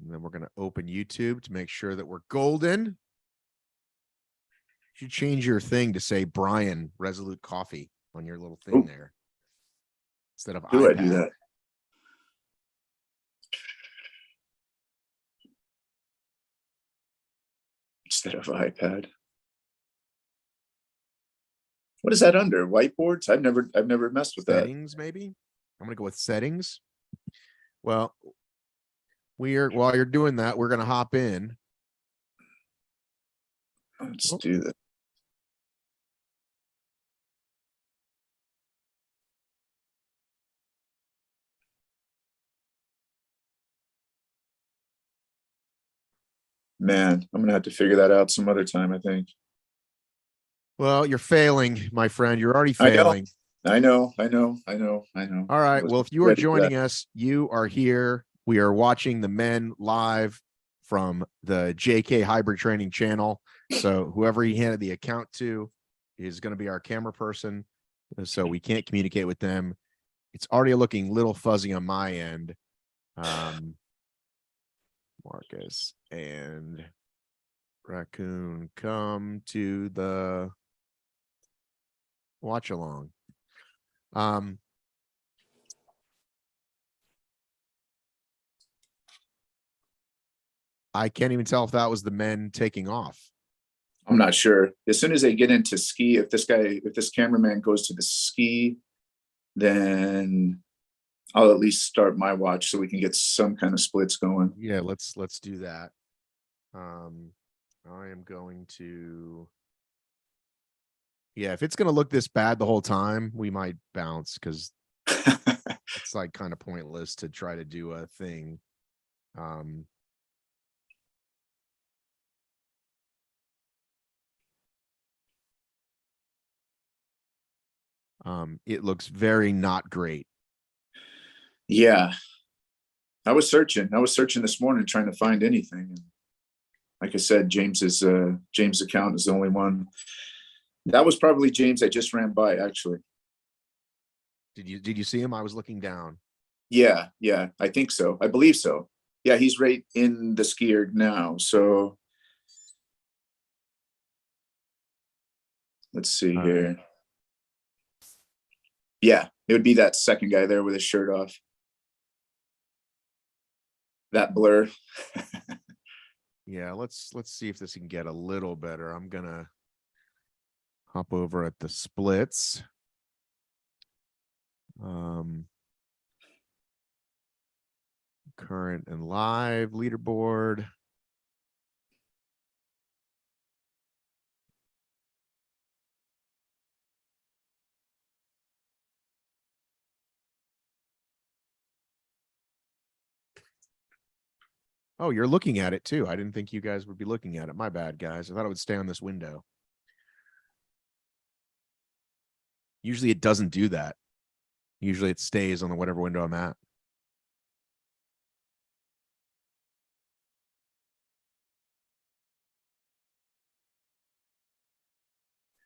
And then we're going to open YouTube to make sure that we're golden. You should change your thing to say Brian Resolute Coffee on your little thing there instead of do iPad. I do that? Instead of iPad. What is that under? Whiteboards? I've never messed with Settings, maybe. I'm gonna go with settings. Well, while you're doing that, we're gonna hop in. Let's do that. Man, I'm gonna have to figure that out some other time, I think. Well, you're failing, my friend. You're already failing. I know. All right. Well, if you are joining us, you are here. We are watching the men live from the JK Hybrid Training channel. So whoever he handed the account to is going to be our camera person. So we can't communicate with them. It's already looking a little fuzzy on my end. Marcus and Raccoon, come to the watch along. I can't even tell if that was the men taking off. I'm not sure. As soon as they get into ski, if this cameraman goes to the ski, then I'll at least start my watch so we can get some kind of splits going. Yeah, let's do that. I am going to, yeah, if it's going to look this bad the whole time, we might bounce because it's like kind of pointless to try to do a thing. It looks very not great. Yeah. I was searching this morning trying to find anything. And like I said, James's account is the only one. That was probably James I just ran by, actually. Did you see him? I was looking down. Yeah, I think so. I believe so. Yeah, he's right in the skier now. So let's see here. Yeah, it would be that second guy there with his shirt off. That blur. Yeah, let's see if this can get a little better. I'm gonna hop over at the splits. Current and live leaderboard. Oh, you're looking at it too. I didn't think you guys would be looking at it. My bad, guys. I thought it would stay on this window. Usually it doesn't do that. Usually it stays on the whatever window I'm at.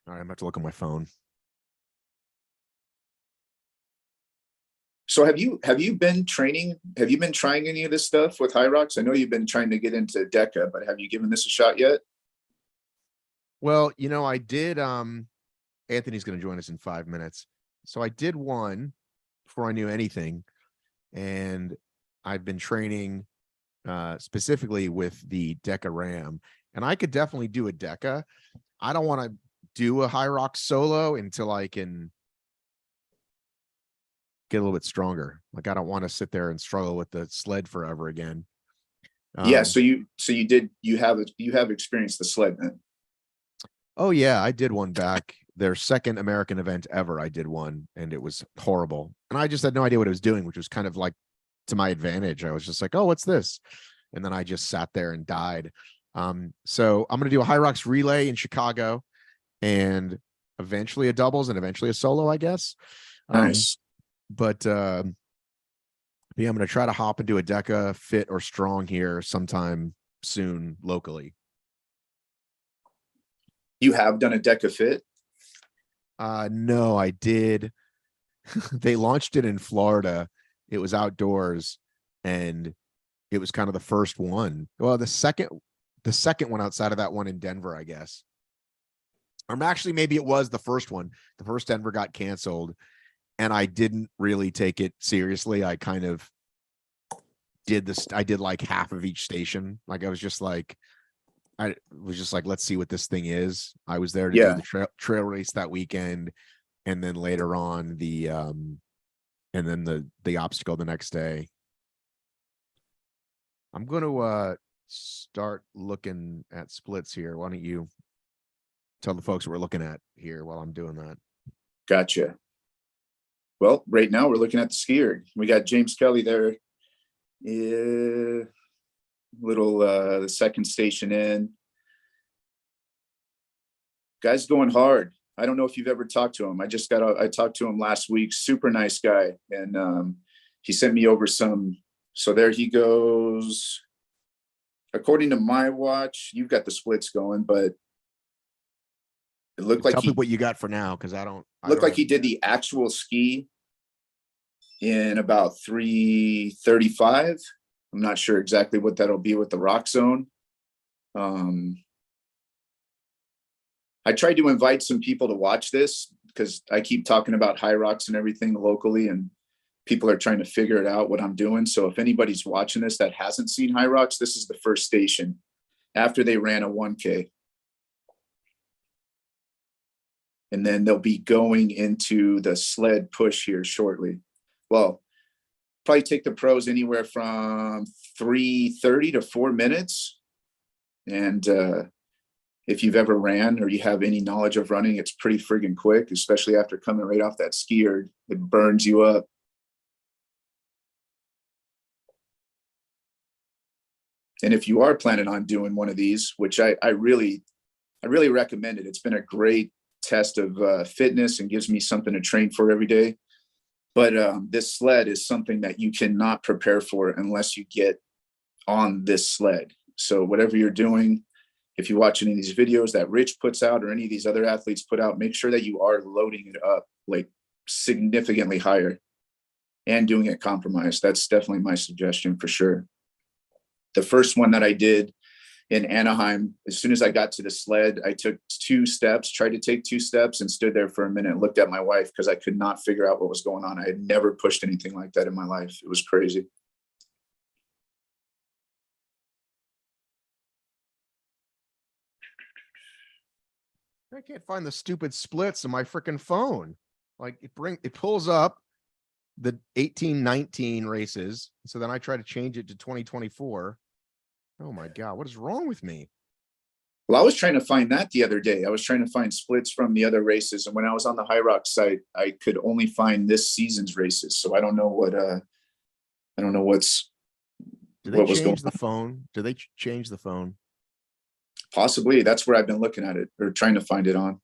All right, I'm going to have to look at my phone. So have you been training? Have you been trying any of this stuff with HYROX? I know you've been trying to get into DECA, but have you given this a shot yet? Well, I did. Anthony's going to join us in 5 minutes. So I did one before I knew anything. And I've been training specifically with the DECA RAM. And I could definitely do a DECA. I don't want to do a HYROX solo until I can get a little bit stronger. Like I don't want to sit there and struggle with the sled forever again. Yeah. So you have experienced the sled then? Oh yeah, I did one back their second American event ever. I did one and it was horrible. And I just had no idea what I was doing, which was kind of like to my advantage. I was just like, oh, what's this? And then I just sat there and died. So I'm going to do a HYROX relay in Chicago and eventually a doubles and eventually a solo, I guess. Nice. But yeah, I'm going to try to hop into a DECA fit or strong here sometime soon locally. You have done a DECA fit? No, I did. They launched it in Florida. It was outdoors and it was kind of the first one. Well, the second one outside of that one in Denver, I guess. Or actually, maybe it was the first one. The first Denver got canceled, and I didn't really take it seriously. I kind of did this. I did like half of each station. Like I was just like, let's see what this thing is. I was there to do Yeah. the trail race that weekend, and then later on and then the obstacle the next day. I'm going to start looking at splits here. Why don't you tell the folks what we're looking at here while I'm doing that? Gotcha. Well, right now we're looking at the skier. We got James Kelly there. Yeah, little the second station in. Guy's going hard. I don't know if you've ever talked to him. I talked to him last week. Super nice guy. And he sent me over some. So there he goes. According to my watch, you've got the splits going, but it looked like Tell me what you got for now, because I don't he did the actual ski in about 3:35. I'm not sure exactly what that'll be with the rock zone. I tried to invite some people to watch this because I keep talking about HYROX and everything locally, and people are trying to figure it out what I'm doing. So if anybody's watching this that hasn't seen HYROX, this is the first station after they ran a 1K. And then they'll be going into the sled push here shortly. Well, probably take the pros anywhere from 3:30 to 4 minutes. And if you've ever ran or you have any knowledge of running, it's pretty friggin' quick, especially after coming right off that skier. It burns you up. And if you are planning on doing one of these, which I really recommend it. It's been a great test of fitness and gives me something to train for every day. But this sled is something that you cannot prepare for unless you get on this sled. So whatever you're doing, if you watch any of these videos that Rich puts out or any of these other athletes put out, make sure that you are loading it up like significantly higher and doing it compromised. That's definitely my suggestion for sure. The first one that I did in Anaheim, as soon as I got to the sled, I took 2 steps, tried to take 2 steps and stood there for a minute and looked at my wife because I could not figure out what was going on. I had never pushed anything like that in my life. It was crazy. I can't find the stupid splits in my freaking phone. Like it pulls up the 18-19 races. So then I try to change it to 2024. Oh my God, what is wrong with me? Well, I was trying to find that the other day. I was trying to find splits from the other races. And when I was on the HYROX site, I could only find this season's races. So I don't know what Do they was going change the phone? Do they change the phone? Possibly. That's where I've been looking at it or trying to find it on.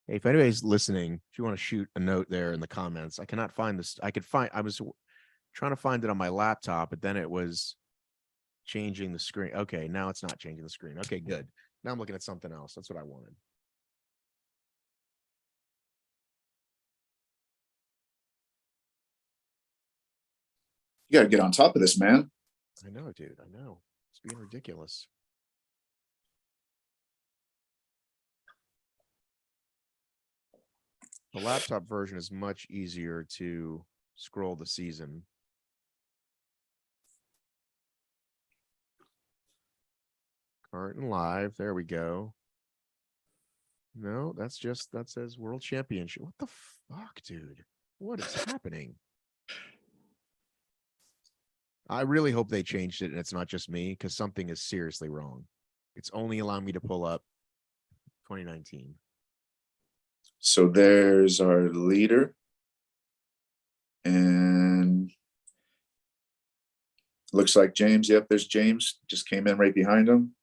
Hey, if anybody's listening, if you want to shoot a note there in the comments, I cannot find this. I was trying to find it on my laptop, but then it was changing the screen. Okay, now it's not changing the screen. Okay, good. Now I'm looking at something else. That's what I wanted. You got to get on top of this, man. I know, dude. I know. It's being ridiculous. The laptop version is much easier to scroll the season. Current and live. There we go. No, that says World Championship. What the fuck, dude? What is happening? I really hope they changed it and it's not just me because something is seriously wrong. It's only allowing me to pull up 2019. So there's our leader. And looks like James. Yep, there's James. Just came in right behind him.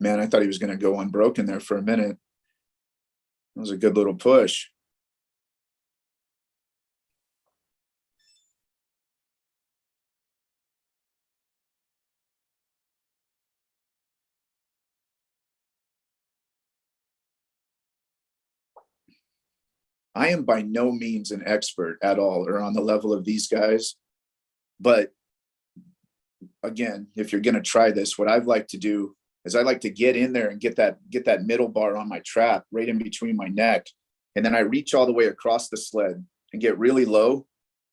Man, I thought he was going to go unbroken there for a minute. That was a good little push. I am by no means an expert at all or on the level of these guys. But again, if you're going to try this, what I'd like to do is I like to get in there and get that middle bar on my trap right in between my neck. And then I reach all the way across the sled and get really low.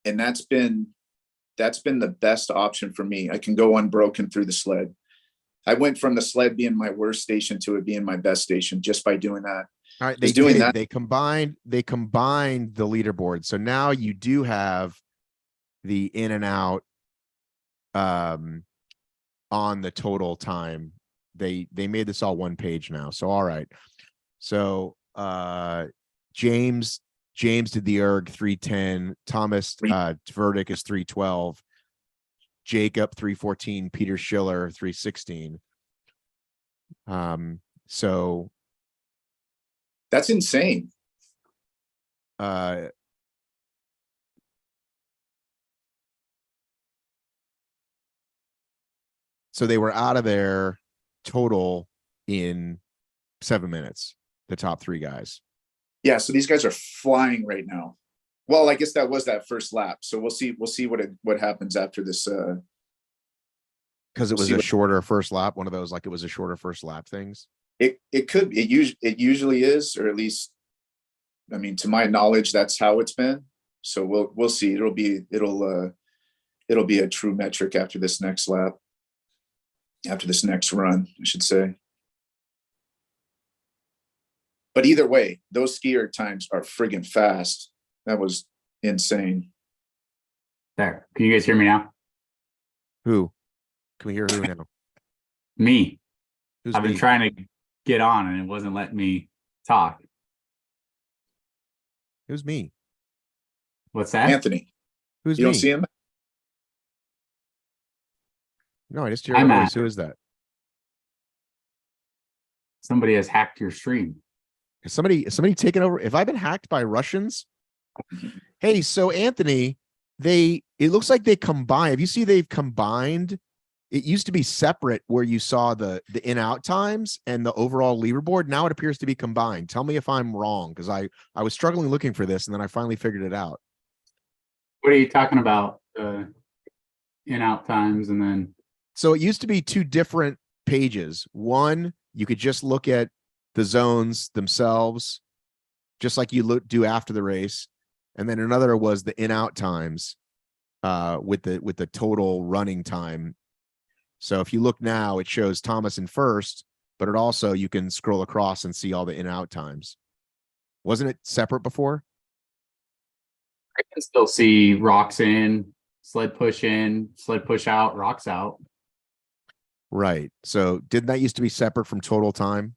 And that's been the best option for me. I can go unbroken through the sled. I went from the sled being my worst station to it being my best station just by doing that. All right, Just doing that. They combined the leaderboard. So now you do have the in and out on the total time. They made this all one page now. So all right. So James did the erg 310, Thomas Verdict is 312, Jacob 314, Peter Schiller 316. So that's insane. So they were out of there total in 7 minutes, the top 3 guys. Yeah, so these guys are flying right now. Well, I guess that was that first lap. So we'll see what happens after this. Because it was a shorter first lap, one of those, like it was a shorter first lap things. It could be. It usually is, or at least, I mean, to my knowledge, that's how it's been. So we'll see. It'll be a true metric after this next lap, after this next run, I should say. But either way, those skier times are friggin' fast. That was insane. There. Can you guys hear me now? Who? Can we hear who now? Me. Who's I've been me? trying to get on and it wasn't letting me talk. Who's me? What's that? Anthony. Who's You me? don't see him? No, I just hear I'm the voice. Matt. Who is that? Somebody has hacked your stream. Is somebody taken over? Have I been hacked by Russians? Hey, so Anthony, it looks like they combined. Have you see they've combined? It used to be separate where you saw the in out times and the overall leaderboard. Now it appears to be combined. Tell me if I'm wrong, because I was struggling looking for this and then I finally figured it out. What are you talking about? In out times and then. So it used to be 2 different pages. One, you could just look at the zones themselves, just like you do after the race. And then another was the in out times with the total running time. So if you look now, it shows Thomas in first, but it also, you can scroll across and see all the in out times. Wasn't it separate before? I can still see rocks in, sled push out, rocks out. Right. So didn't that used to be separate from total time?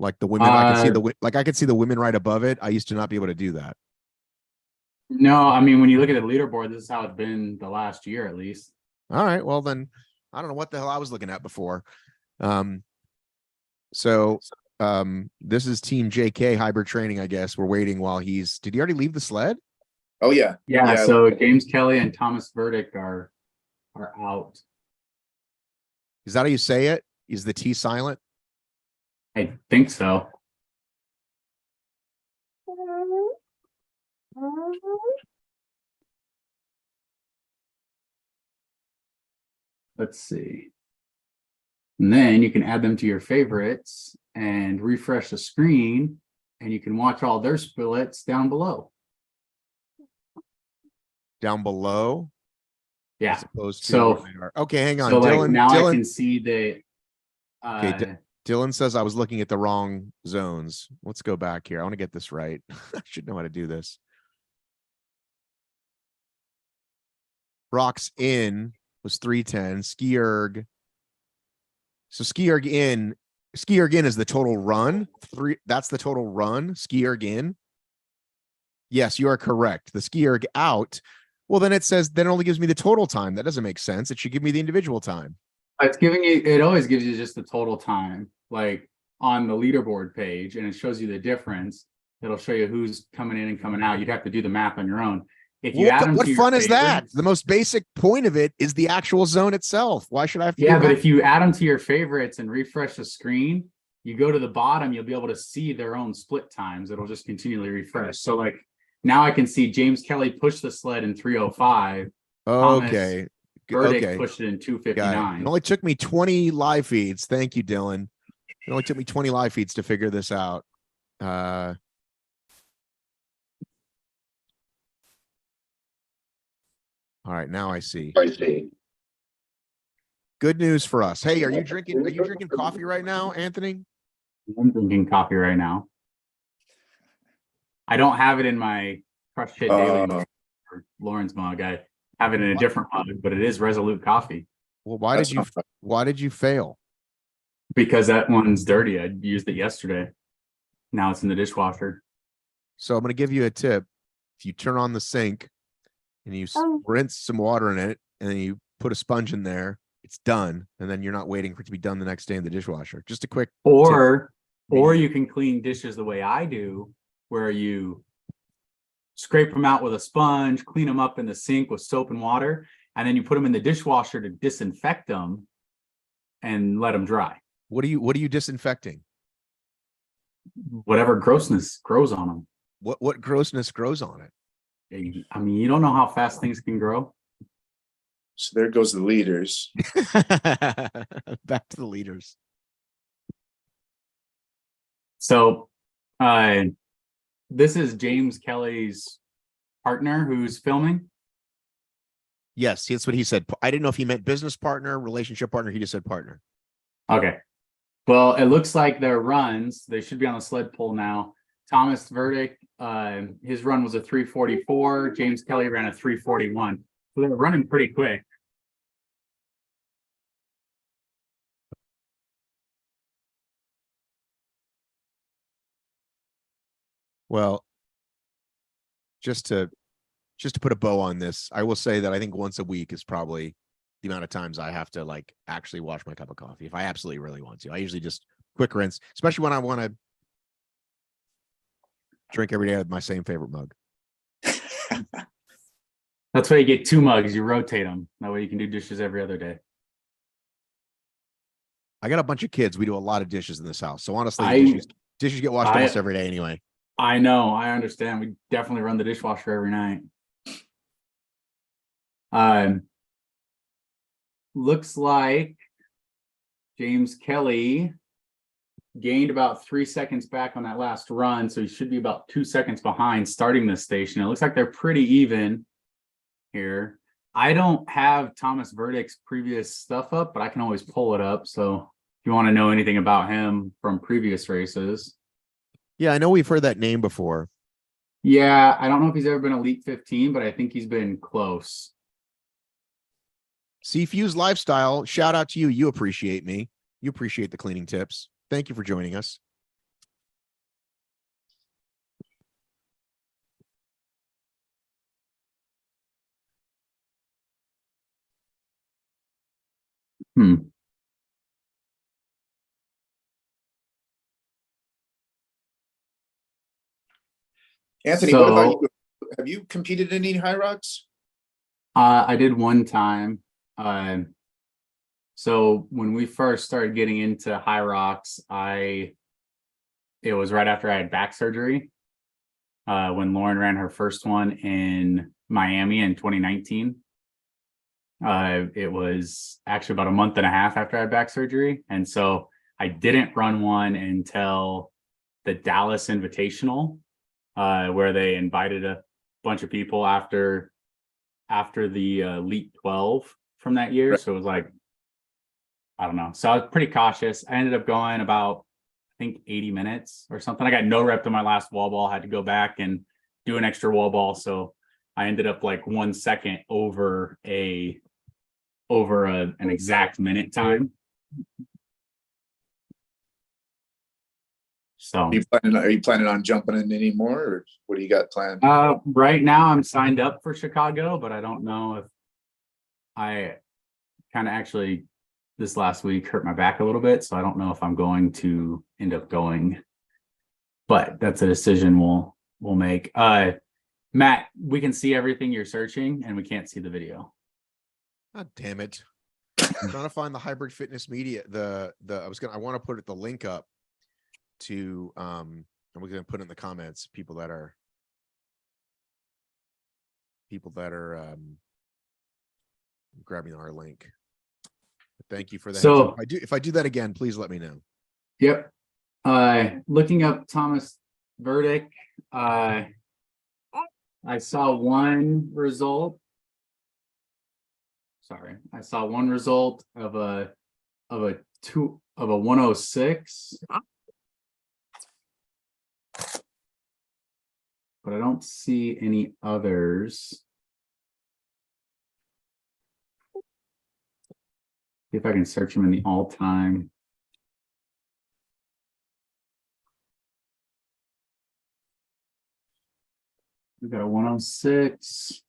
Like the women, I could see the women right above it. I used to not be able to do that. No, I mean, when you look at the leaderboard, this is how it's been the last year, at least. All right. Well, then I don't know what the hell I was looking at before. This is Team JK hybrid training, I guess. We're waiting while did he already leave the sled? Oh yeah. Yeah. So James Kelly and Thomas Verdict are out. Is that how you say it? Is the T silent? I think so. Let's see. And then you can add them to your favorites and refresh the screen, and you can watch all their splits down below. Down below? Yeah. As opposed to So, okay, hang on. So Dylan, like now Dylan, I can see the Dylan says I was looking at the wrong zones. Let's go back here. I want to get this right. I should know how to do this. Rocks in was 310. Skierg. So Skierg in is the total run. That's the total run. Skierg in. Yes, you are correct. The Skierg out. Well, then it only gives me the total time. That doesn't make sense. It should give me the individual time. It's giving you, it always gives you just the total time, like on the leaderboard page, and it shows you the difference. It'll show you who's coming in and coming out. You'd have to do the math on your own. If you add them What to your fun is that? favorites- The most basic point of it is the actual zone itself. Why should I have to? Yeah, do but math? if you add them to your favorites and refresh the screen, you go to the bottom, you'll be able to see their own split times. It'll just continually refresh. So like now I can see James Kelly push the sled in 3:05. Okay. Burdick Okay. pushed it in Got it. 2:59. It only took me 20 live feeds. Thank you, Dylan. It only took me 20 live feeds to figure this out. All right, now I see. Good news for us. Hey, are you drinking coffee right now, Anthony? I'm drinking coffee right now. I don't have it in my Crush Hit Daily mug or Lauren's mug. I have it in a different mug, but it is Resolute coffee Well, why did you fail? because that one's dirty. I used it yesterday. Now it's in the dishwasher. So I'm going to give you a tip. If you turn on the sink and you rinse some water in it, and then you put a sponge in there, it's done. And then you're not waiting for it to be done the next day in the dishwasher. Just a quick Or tip. you can clean dishes the way I do, where you scrape them out with a sponge, clean them up in the sink with soap and water, and then you put them in the dishwasher to disinfect them and let them dry. What are you disinfecting? Whatever grossness grows on them. What grossness grows on it? I mean, you don't know how fast things can grow. So there goes the leaders. Back to the leaders. So this is James Kelly's partner who's filming. Yes, that's what he said. I didn't know if he meant business partner, relationship partner. He just said partner. Okay. Well, it looks like their runs, they should be on the sled pull now. Thomas Verdick, his run was a 3:44. James Kelly ran a 3:41. So they're running pretty quick. Well, just to put a bow on this, I will say that I think once a week is probably the amount of times I have to like actually wash my cup of coffee if I absolutely really want to. I usually just quick rinse, especially when I want to drink every day with my same favorite mug. That's why you get 2 mugs. You rotate them. That way you can do dishes every other day. I got a bunch of kids. We do a lot of dishes in this house. So honestly, dishes get washed almost every day anyway. I know. I understand. We definitely run the dishwasher every night. Looks like James Kelly gained about 3 seconds back on that last run. So he should be about 2 seconds behind starting this station. It looks like they're pretty even here. I don't have Thomas Verdick's previous stuff up, but I can always pull it up. So if you want to know anything about him from previous races. Yeah, I know we've heard that name before. Yeah, I don't know if he's ever been Elite 15, but I think he's been close. Seafuse Lifestyle, shout out to you. You appreciate me. You appreciate the cleaning tips. Thank you for joining us. Anthony, what about you? Have you competed in any HYROX? I did one time. So when we first started getting into HYROX, it was right after I had back surgery. When Lauren ran her first one in Miami in 2019. It was actually about a month and a half after I had back surgery. And so I didn't run one until the Dallas Invitational, where they invited a bunch of people after the Elite 12 from that year. Right. So it was like, I don't know. So I was pretty cautious. I ended up going about, I think 80 minutes or something. I got no rep to my last wall ball, had to go back and do an extra wall ball. So I ended up like 1 second over an exact minute time. So are you planning on jumping in anymore, or what do you got planned? Right now I'm signed up for Chicago, but I don't know if I kind of actually this last week hurt my back a little bit, so I don't know if I'm going to end up going. But that's a decision we'll make. Matt, we can see everything you're searching, and we can't see the video. God damn it. I'm trying to find the hybrid fitness media. I want to put the link up to and we're gonna put it in the comments, people that are grabbing our link. Thank you for that. So if I do that again, please let me know. Yep. Looking up Thomas Verdict, I saw one result. Sorry, I saw one result of a 106. But I don't see any others. See if I can search him in the all-time. We got a 106.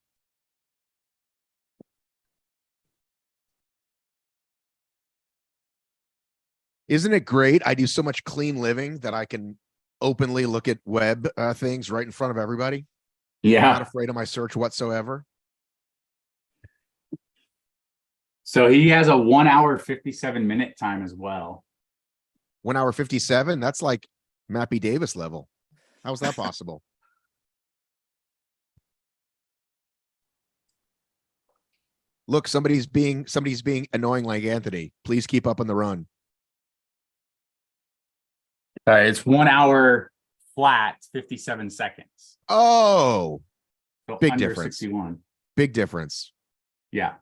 Isn't it great? I do so much clean living that I can openly look at web things right in front of everybody. Yeah. I'm not afraid of my search whatsoever. So he has a 1 hour 57-minute time as well. 1 hour 57. That's like Mappy Davis level. How is that possible? Look, somebody's being annoying like Anthony. Please keep up on the run. It's 1 hour flat, 57 seconds. Oh, So big under difference. 61. Big difference. Yeah.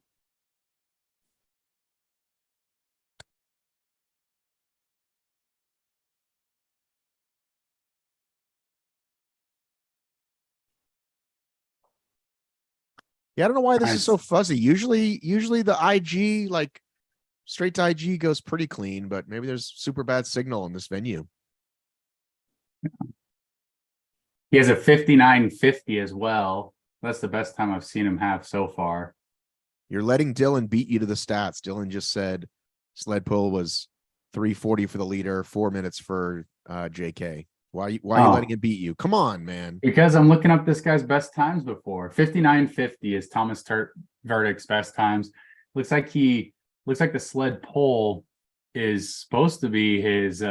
Yeah, I don't know why this is Nice. so fuzzy. Usually the IG, like straight to IG, goes pretty clean, but maybe there's super bad signal in this venue. He has a 59.50 as well. That's the best time I've seen him have so far. You're letting Dylan beat you to the stats. Dylan just said sled pull was 3:40 for the leader, 4 minutes for JK. Why are you letting him beat you? Come on, man. Because I'm looking up this guy's best times before. 59.50 is Thomas Verdict's best times. Looks like the sled pull is supposed to be his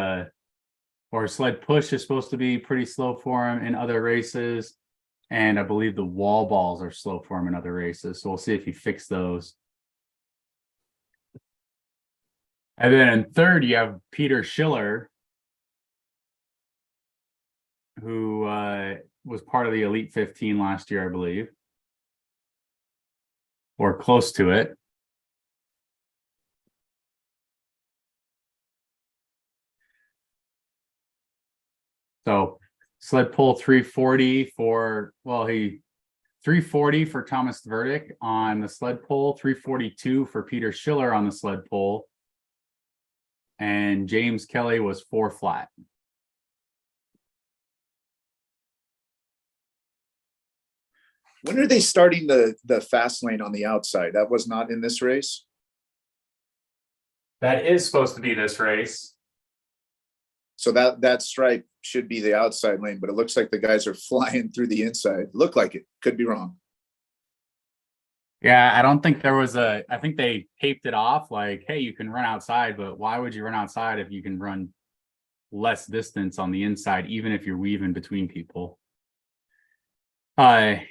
or sled push is supposed to be pretty slow for him in other races. And I believe the wall balls are slow for him in other races. So we'll see if he fixed those. And then in third, you have Peter Schiller, who was part of the Elite 15 last year, I believe. Or close to it. So sled pull 340 for, 340 for Thomas Verdict on the sled pull, 342 for Peter Schiller on the sled pull. And James Kelly was 4 flat. When are they starting the fast lane on the outside? That was not in this race. That is supposed to be this race. So that stripe should be the outside lane, but it looks like the guys are flying through the inside. Look like it. Could be wrong. Yeah, I don't think there was I think they taped it off like, hey, you can run outside, but why would you run outside if you can run less distance on the inside, even if you're weaving between people? It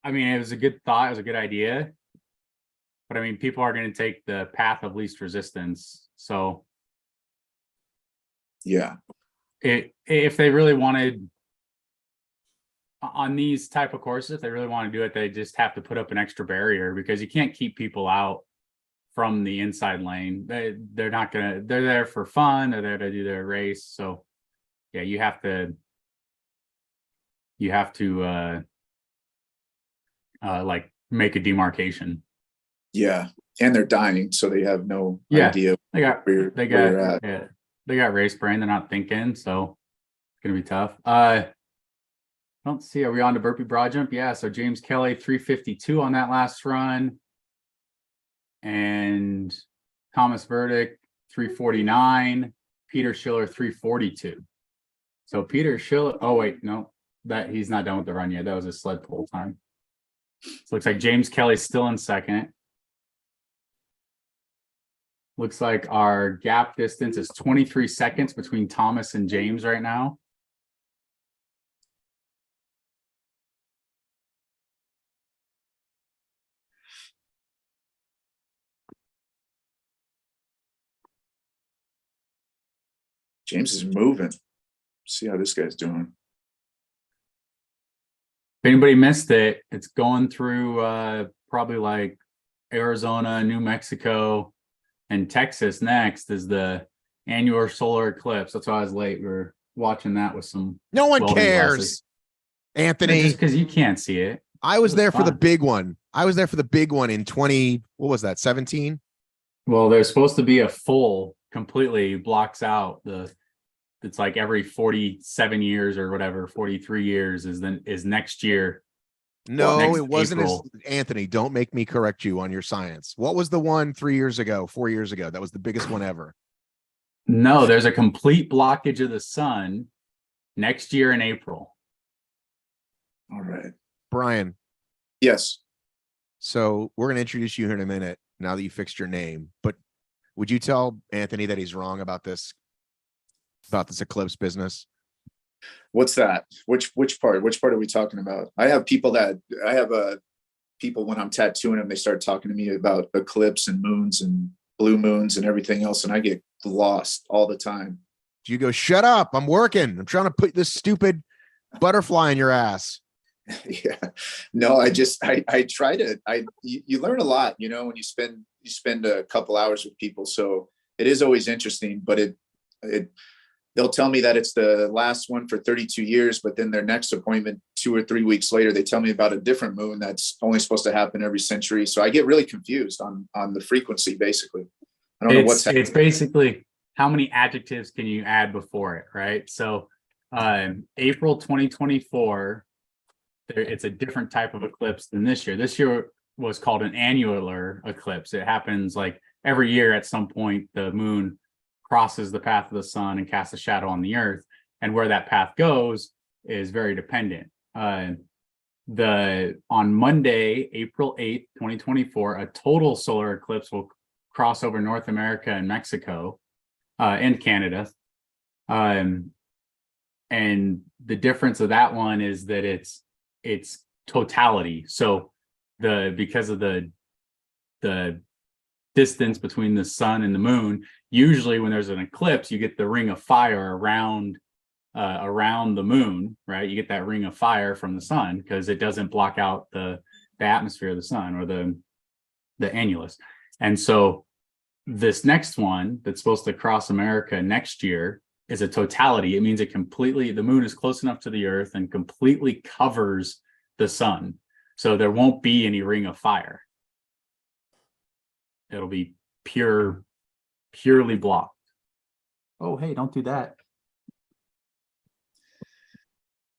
was a good thought, it was a good idea. But I mean, people are going to take the path of least resistance. So yeah, if they really wanted on these type of courses, if they really want to do it, they just have to put up an extra barrier, because you can't keep people out from the inside lane. They're there for fun. They're there to do their race. So yeah, you have to like make a demarcation. yeah, and they're dying, so they have no idea. They got race brain. They're not thinking, so it's gonna be tough. Don't see. Are we on to burpee broad jump? Yeah. So James Kelly 352 on that last run, and Thomas Verdict 349, Peter Schiller 342. So Peter Schiller, oh wait, no, that he's not done with the run yet. That was his sled pull time. So looks like James Kelly's still in second. Looks like our gap distance is 23 seconds between Thomas and James right now. James is moving. See how this guy's doing. If anybody missed it, it's going through probably like Arizona, New Mexico, and Texas next is the annual solar eclipse. That's why I was late. We were watching that with some. No one welding cares, glasses. Anthony. Just because you can't see it. I was there for the fun. big one. I was there for the big one in 20. What was that? 17. Well, there's supposed to be a full completely blocks out the. It's like every 47 years or whatever, 43 years is next year. No, next it wasn't. April. Anthony, don't make me correct you on your science. What was the one 3 years ago, 4 years ago? That was the biggest one ever. No, there's a complete blockage of the sun next year in April. All right. Brian. Yes. So we're going to introduce you here in a minute now that you fixed your name. But would you tell Anthony that he's wrong about this eclipse business? What's that? Which part? Which part are we talking about? I have people when I'm tattooing them, they start talking to me about eclipse and moons and blue moons and everything else, and I get lost all the time. Do you go, shut up? I'm working. I'm trying to put this stupid butterfly in your ass. Yeah. No, I try to, you learn a lot, when you spend a couple hours with people. So it is always interesting, but they'll tell me that it's the last one for 32 years, but then their next appointment 2 or 3 weeks later, they tell me about a different moon that's only supposed to happen every century. So I get really confused on the frequency, basically. I don't know what's happening. It's basically how many adjectives can you add before it, right? So April 2024, it's a different type of eclipse than this year. This year was called an annular eclipse. It happens like every year at some point, the moon crosses the path of the sun and casts a shadow on the earth, and where that path goes is very dependent. On Monday, April 8th, 2024, a total solar eclipse will cross over North America and Mexico and Canada. And the difference of that one is that it's totality. So because of the distance between the sun and the moon, usually when there's an eclipse, you get the ring of fire around the moon, right? You get that ring of fire from the sun because it doesn't block out the atmosphere of the sun or the annulus. And so this next one that's supposed to cross America next year is a totality. It means the moon is close enough to the earth and completely covers the sun. So there won't be any ring of fire. It'll be purely blocked. Oh, hey, don't do that.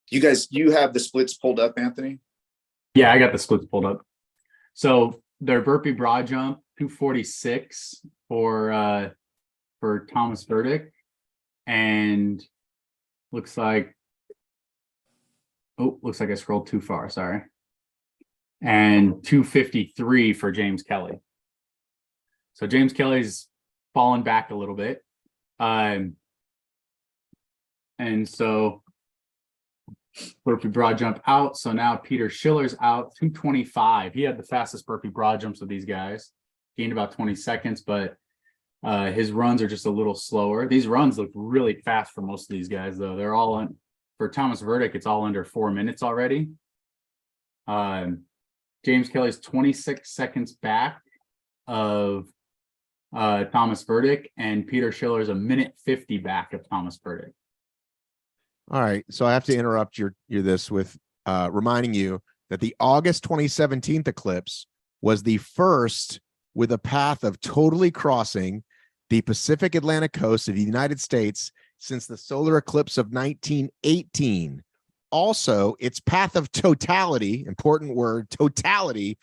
You have the splits pulled up, Anthony? Yeah, I got the splits pulled up. So their burpee broad jump, 246 for Thomas Verdict. And looks like I scrolled too far, sorry. And 253 for James Kelly. So James Kelly's fallen back a little bit. And so burpee broad jump out. So now Peter Schiller's out, 225. He had the fastest burpee broad jumps of these guys. Gained about 20 seconds, but his runs are just a little slower. These runs look really fast for most of these guys, though. They're all on, for Thomas Verdict, it's all under 4 minutes already. James Kelly's 26 seconds back of Thomas Verdict, and Peter Schiller's 1:50 back of Thomas Verdict. All right. So I have to interrupt your this with reminding you that the August 2017 eclipse was the first with a path of totally crossing the Pacific Atlantic coast of the United States since the solar eclipse of 1918. Also, its path of totality, important word, totality,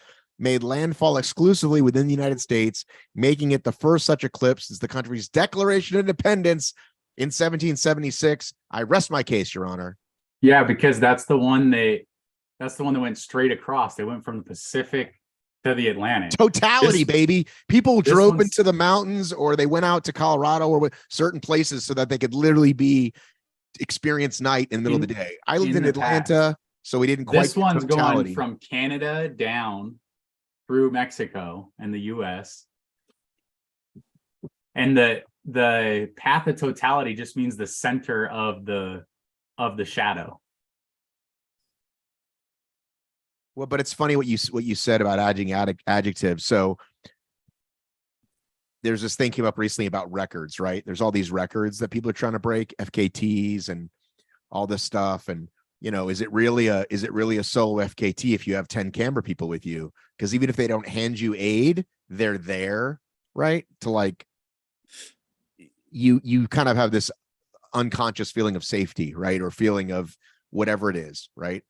made landfall exclusively within the United States, making it the first such eclipse since the country's Declaration of Independence in 1776. I rest my case, Your Honor. Yeah, because that's the one that went straight across. They went from the Pacific to the Atlantic. Totality, baby. People drove one's- into the mountains, or they went out to Colorado or certain places so that they could literally experience night in the middle of the day. I lived in Atlanta, so we didn't quite. This one's going from Canada down through Mexico and the US. And the path of totality just means the center of the shadow. Well, but it's funny what you said about adding adjectives. So there's this thing came up recently about records, right? There's all these records that people are trying to break, FKTs and all this stuff. And, you know, is it really a solo FKT if you have 10 camera people with you? Because even if they don't hand you aid, they're there, right? To like, you kind of have this unconscious feeling of safety, right? Or feeling of whatever it is, right?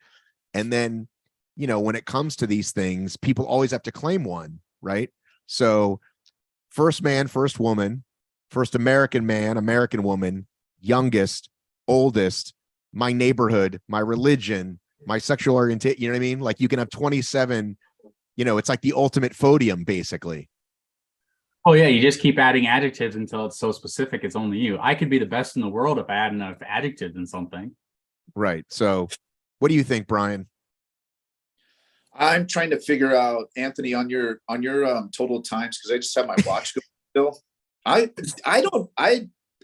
And then, you know, when it comes to these things, people always have to claim one, right? So first man, first woman, first American man, American woman, youngest, oldest, my neighborhood, my religion, my sexual orientation, you know what I mean? Like you can have 27, you know, it's like the ultimate podium, basically. Oh yeah, you just keep adding adjectives until it's so specific, it's only you. I could be the best in the world if I add enough adjectives in something. Right. So what do you think, Brian? I'm trying to figure out, Anthony, on your total times, because I just have my watch going still.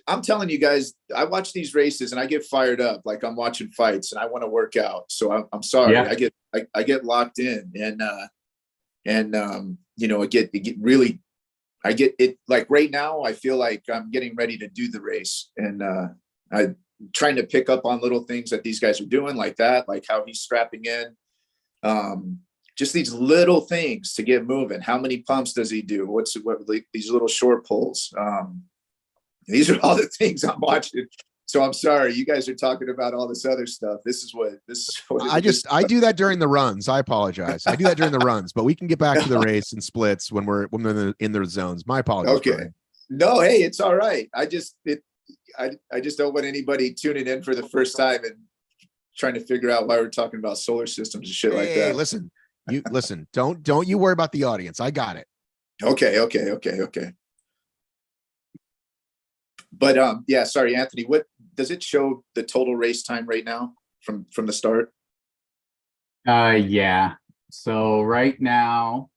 I'm telling you guys, I watch these races and I get fired up like I'm watching fights and I want to work out. So I'm sorry. Yeah. I get locked in and you know, I get it like right now, I feel like I'm getting ready to do the race and I'm trying to pick up on little things that these guys are doing like that, like how he's strapping in. Just these little things to get moving. How many pumps does he do? What like these little short pulls? These are all the things I'm watching. So I'm sorry, you guys are talking about all this other stuff. This is what I do that during the runs. I apologize. I do that during the runs, but we can get back to the race and splits when we're in the zones. My apologies. Okay. Brian. No, hey, it's all right. I just don't want anybody tuning in for the first time and trying to figure out why we're talking about solar systems and shit like that. Listen, don't you worry about the audience. I got it. Okay. But yeah, sorry, Anthony, what does it show the total race time right now from the start? Yeah. So right now,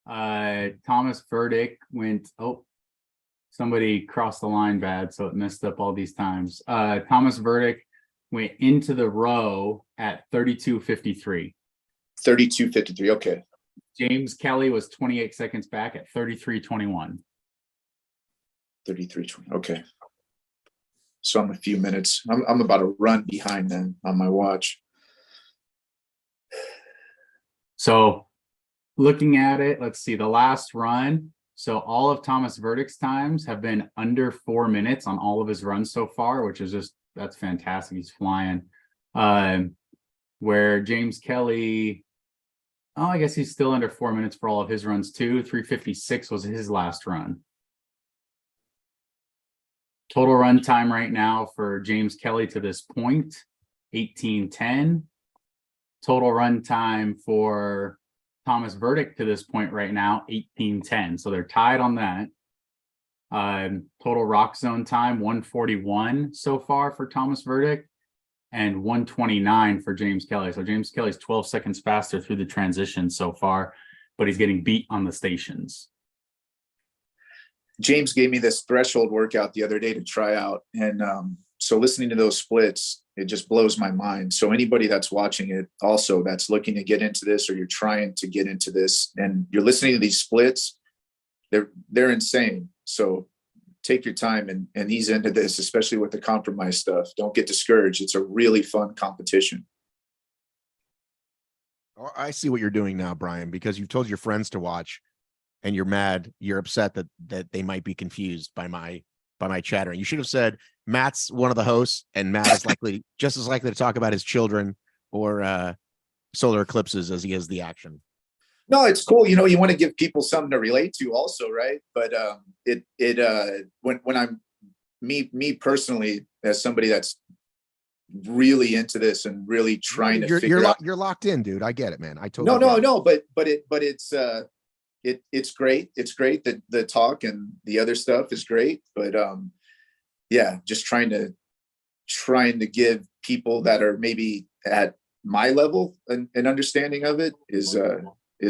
Thomas Verdict went, somebody crossed the line bad, so it messed up all these times. Thomas Verdict went into the row at 32:53. 32:53. Okay. James Kelly was 28 seconds back at 33:21. 33:20. Okay. So I'm a few minutes. I'm about a run behind then on my watch. So looking at it, let's see the last run. So all of Thomas Verdict's times have been under 4 minutes on all of his runs so far, which is that's fantastic. He's flying. Where James Kelly, I guess he's still under 4 minutes for all of his runs too. 3:56 was his last run. Total run time right now for James Kelly to this point, 18:10. Total run time for Thomas Verdict to this point right now, 18:10. So they're tied on that. Total rock zone time, 1:41 so far for Thomas Verdict and 1:29 for James Kelly. So James Kelly's 12 seconds faster through the transition so far, but he's getting beat on the stations. James gave me this threshold workout the other day to try out. And so listening to those splits, it just blows my mind. So anybody that's watching it also that's looking to get into this, or you're trying to get into this and you're listening to these splits, they're insane. So take your time and ease into this, especially with the compromise stuff. Don't get discouraged. It's a really fun competition. I see what you're doing now, Brian, because you've told your friends to watch. And you're mad, you're upset that they might be confused by my chattering. You should have said Matt's one of the hosts, and Matt is just as likely to talk about his children or solar eclipses as he is the action. No, it's cool. You know, you want to give people something to relate to also, right? But when I'm me personally, as somebody that's really into this and really trying to figure out. You're locked in, dude. I get it, man. I No, totally get it. no, but it's great. It's great that the talk and the other stuff is great. But yeah, just trying to give people that are maybe at my level an understanding of it is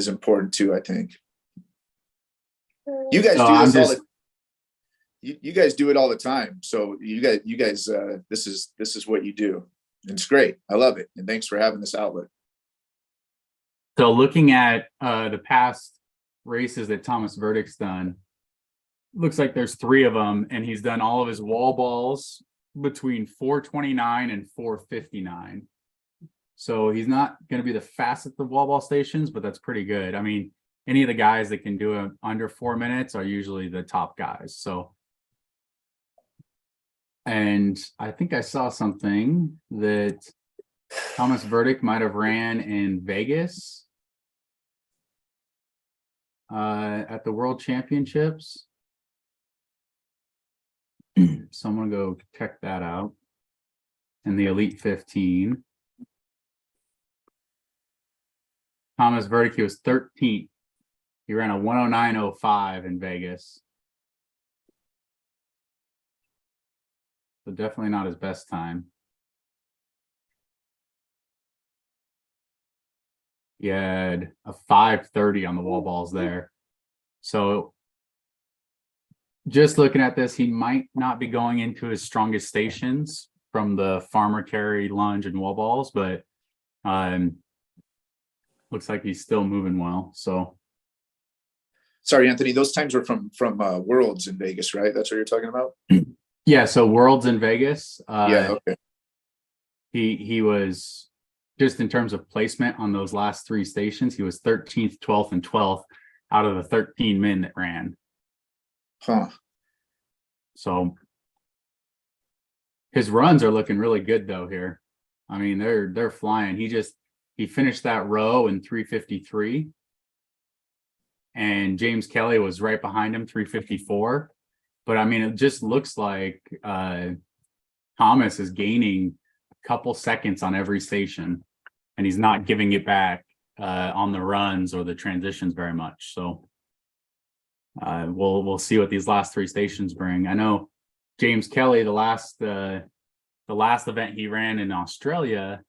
important too, I think. You guys do this all the you guys do it all the time. So you guys this is what you do. And it's great. I love it. And thanks for having this outlet. So looking at the past races that Thomas Verdict's done, looks like there's 3 of them, and he's done all of his wall balls between 429 and 459. So he's not going to be the fastest at the wall ball stations, but that's pretty good. I mean, any of the guys that can do it under 4 minutes are usually the top guys. So, and I think I saw something that Thomas Verdict might have ran in Vegas at the World Championships. So I'm gonna go check that out. In the Elite 15. Thomas Verdict, he was 13th. He ran a 109.05 in Vegas. So definitely not his best time. He had a 5:30 on the wall balls there. So just looking at this, he might not be going into his strongest stations from the farmer carry, lunge, and wall balls, but looks like he's still moving well. So sorry, Anthony, those times were from Worlds in Vegas, right? That's what you're talking about? yeah, so Worlds in Vegas. Yeah, okay. He was, just in terms of placement on those last 3 stations, he was 13th, 12th, and 12th out of the 13 men that ran. Huh. So his runs are looking really good though here. I mean, they're flying. He finished that row in 3:53. And James Kelly was right behind him, 3:54. But I mean, it just looks like Thomas is gaining a couple seconds on every station, and he's not giving it back on the runs or the transitions very much. So we'll see what these last 3 stations bring. I know James Kelly, the last event he ran in Australia,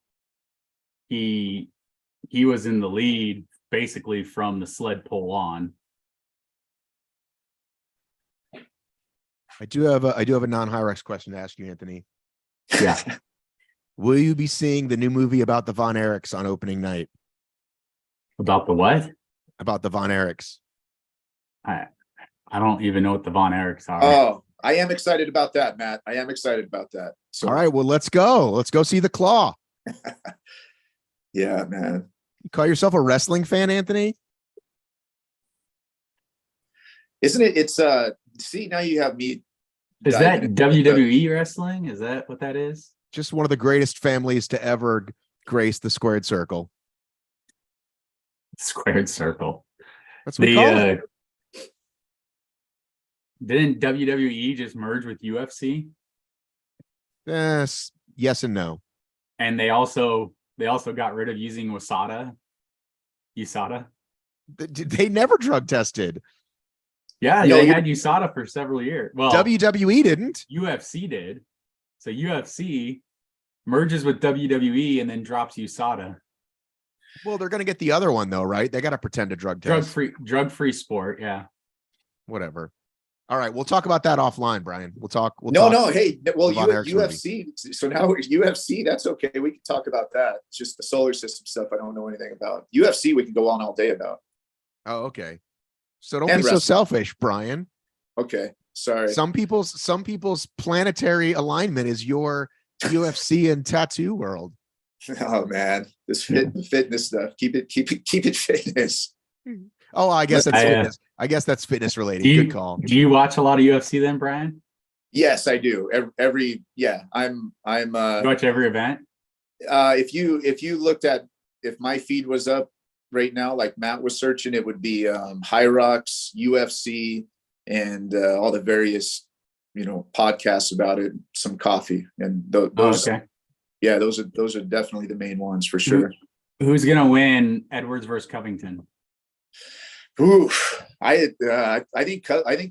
he was in the lead basically from the sled pole on. I do have a non-HYROX question to ask you, Anthony. Yeah. Will you be seeing the new movie about the Von Erichs on opening night? About the what? About the Von Erichs. I don't even know what the Von Erichs are. Oh, I am excited about that, Matt. I am excited about that. So, all right, well, let's go. Let's go see the Claw. Yeah, man. You call yourself a wrestling fan, Anthony? Isn't it? It's see, now you have me. Is that WWE wrestling? Is that what that is? Just one of the greatest families to ever grace the squared circle. Squared circle. That's what we call it. Didn't WWE just merge with UFC? Yes and no. And they also got rid of using USADA. They never drug tested. Yeah, they had USADA for several years. Well, WWE didn't. UFC did. So UFC merges with WWE and then drops USADA. Well, they're going to get the other one though, right? They got to pretend to drug test. Drug-free sport, yeah. Whatever. All right, we'll talk about that offline, Brian. We'll talk. Hey, well, UFC. So now UFC, that's okay. We can talk about that. It's just the solar system stuff I don't know anything about. UFC, we can go on all day about. Oh, okay. So don't be so selfish, Brian. Okay, sorry. Some people's planetary alignment is your UFC and tattoo world. Oh man, this fitness stuff. Keep it fitness. Oh, I guess that's fitness. I guess that's fitness related. Good call. Do you watch a lot of UFC then, Brian? Yes, I do. I'm you watch every event? If you looked at, if my feed was up right now, like Matt was searching, it would be HYROX, UFC, and all the various, podcasts about it, some coffee, and those. Okay. Yeah, those are definitely the main ones for sure. Who's gonna win, Edwards versus Covington? Ooh, I think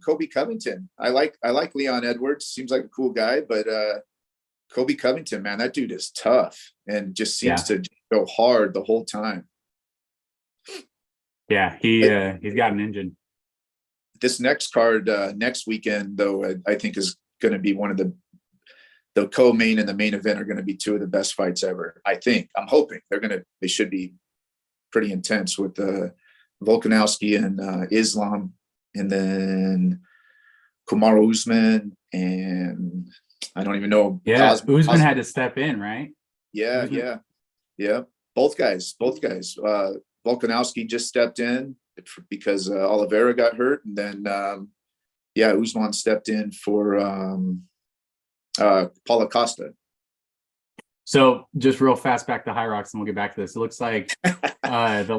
Kobe Covington. I like Leon Edwards. Seems like a cool guy, but Kobe Covington, man, that dude is tough and just seems to go hard the whole time. Yeah, he's got an engine. This next card next weekend, though, I think is going to be one of the co-main and the main event are going to be two of the best fights ever. I'm hoping they should be pretty intense with Volkanovski and Islam, and then Kamaru Usman, and I don't even know. Yeah, Usman had to step in, right? Yeah. Both guys. Volkanovski just stepped in because Oliveira got hurt, and then Usman stepped in for Paulo Costa. So just real fast back to HYROX, and we'll get back to this. It looks like the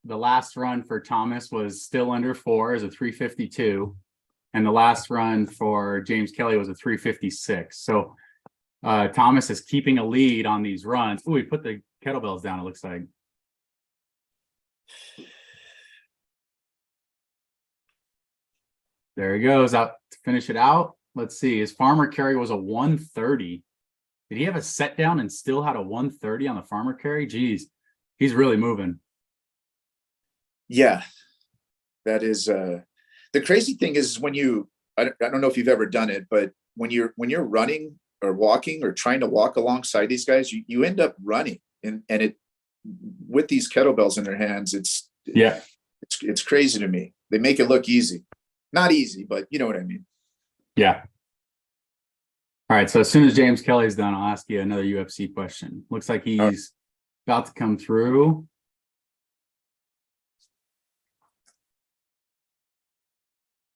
last run for Thomas was still under 4 as a 352, and the last run for James Kelly was a 356. So Thomas is keeping a lead on these runs. Oh, he put the kettlebells down, it looks like. There he goes out to finish it out. Let's see. His farmer carry was a 130. Did he have a set down and still had a 130 on the farmer carry? Geez, he's really moving. Yeah, that is the crazy thing is when I don't know if you've ever done it, but when you're running or walking or trying to walk alongside these guys, you end up running, and it with these kettlebells in their hands, it's crazy to me. They make it look easy. Not easy, but you know what I mean. Yeah. All right. So as soon as James Kelly's done, I'll ask you another UFC question. Looks like he's about to come through.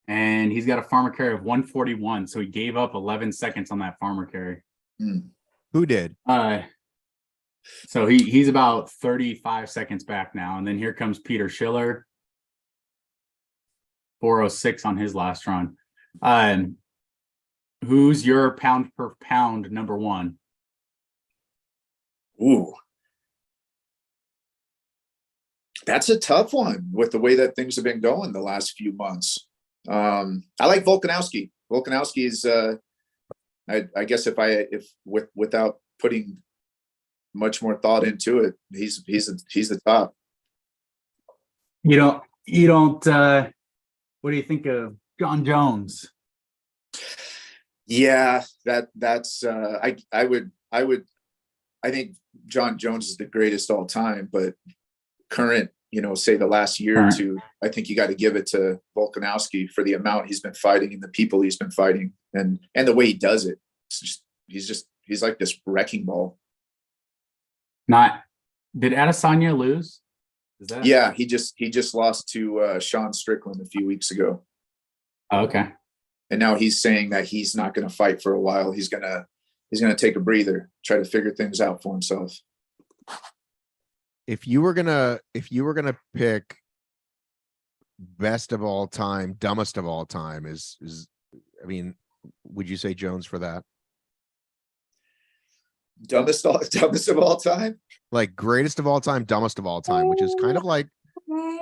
And he's got a farmer carry of 141. So he gave up 11 seconds on that farmer carry. Who did? So he's about 35 seconds back now. And then here comes Peter Schiller. 406 on his last run. Who's your pound per pound number one? Ooh, that's a tough one with the way that things have been going the last few months. I like Volkanovski. Volkanovski is, I guess without putting much more thought into it, he's the top. You don't. What do you think of John Jones? Yeah, that's I think John Jones is the greatest all time, but current, say the last year or two, I think you got to give it to Volkanovski for the amount he's been fighting and the people he's been fighting and the way he does it. He's like this wrecking ball. Did Adesanya lose? Yeah, he just lost to Sean Strickland a few weeks ago. Oh, okay. And now he's saying that he's not going to fight for a while. He's gonna take a breather, try to figure things out for himself. If you were gonna pick best of all time, dumbest of all time, would you say Jones for that? Dumbest of all time? Like greatest of all time, dumbest of all time, which is kind of like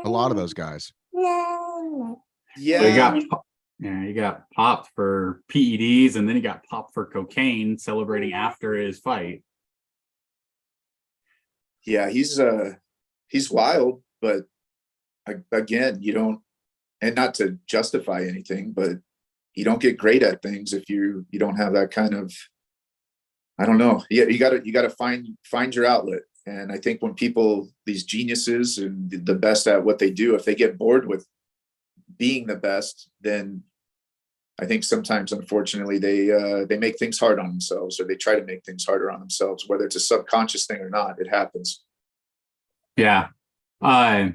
a lot of those guys. Yeah. He got popped for PEDs, and then he got popped for cocaine celebrating after his fight. Yeah, he's wild, but again, you don't, and not to justify anything, but you don't get great at things if you don't have that kind of, I don't know. Yeah, you gotta find your outlet. And I think when people, these geniuses and the best at what they do, if they get bored with being the best, then I think sometimes, unfortunately, they make things hard on themselves, or they try to make things harder on themselves, whether it's a subconscious thing or not. It happens. Yeah. I